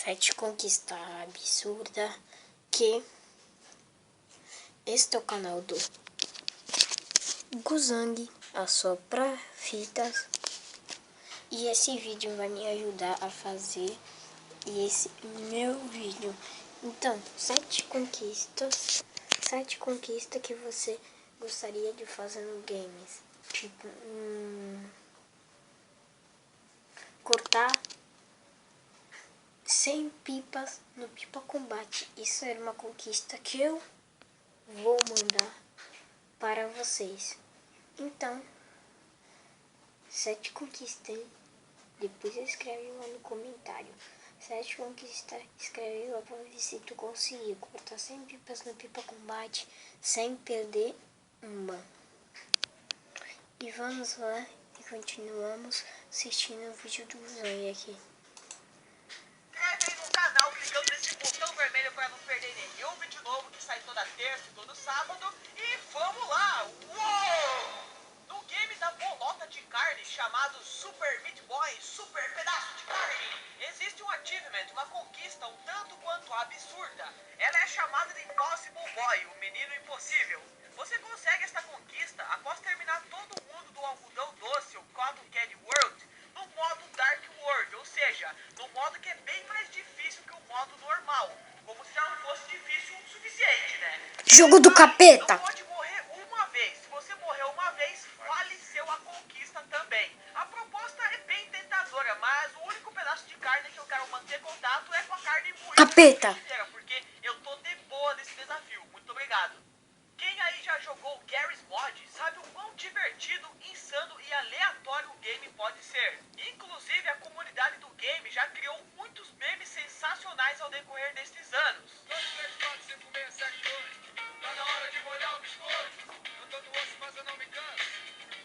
7 conquistas absurdas que este é o canal do Guzang Assopra Fitas, e esse vídeo vai me ajudar a fazer esse meu vídeo. Então, 7 conquistas que você gostaria de fazer no games, tipo cortar 100 pipas no pipa combate. Isso era uma conquista que eu vou mandar para vocês. Então, 7 conquistas, depois escreve lá no comentário. 7 conquistas, escreve lá para ver se tu conseguiu cortar 100 pipas no pipa combate sem perder uma. E vamos lá e continuamos assistindo o vídeo do Guzang aqui. Inscreve no canal clicando nesse botão vermelho para não perder nenhum vídeo novo que sai toda terça e todo sábado. E vamos lá! Uou! No game da bolota de carne chamado Super Meat Boy, Super Pedaço de Carne, existe um achievement, uma conquista um tanto quanto absurda. Ela é chamada de Impossible Boy, o menino impossível. Você consegue esta conquista após terminar todo mundo do algodão doce, o Cotton Candy World, no modo Dark World, ou seja, no modo que é bem mais difícil que o modo normal, como se já não fosse difícil o suficiente, né? Jogo do capeta! Não pode morrer uma vez. Se você morrer uma vez, faleceu a conquista também. A proposta é bem tentadora, mas o único pedaço de carne que eu quero manter contato é com a carne moída. Capeta! Porque eu tô de boa nesse desafio. Muito obrigado. Quem aí já jogou Garry's Mod sabe o quão divertido, insano e aleatório o game pode ser. Inclusive, a comunidade do game já criou muitos memes sensacionais ao decorrer destes anos. Tá na hora de molhar o biscoito. Eu tô do osso, mas eu não me canso.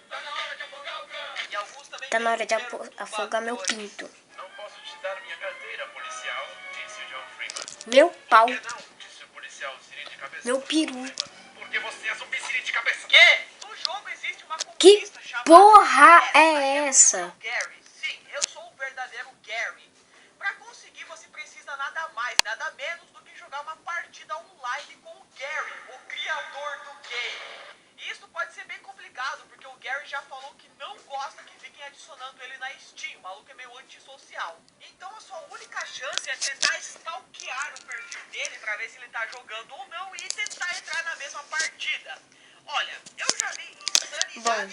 Tá na hora de afogar o canto. E alguns também Tá na hora de afogar meu pinto. Não posso te dar minha carteira, policial, disse o John Freeman. Meu pau. Por que não? Disse o policial Siri de cabeça. Meu peru. Porque você é zumbi Siri de cabeça. Que? No jogo existe uma Que conquista chamada porra é essa? Gary. Sim, eu sou o verdadeiro Gary. Pra conseguir, você precisa nada mais, nada menos do que jogar uma partida online com o Gary, o criador do game. E isso pode ser bem complicado, porque o Gary já falou que não gosta que fiquem adicionando ele na Steam. O maluco é meio antissocial. Então a sua única chance é tentar stalkear o perfil dele pra ver se ele tá jogando ou não e tentar entrar na mesma partida. Olha, eu já vi insanidade.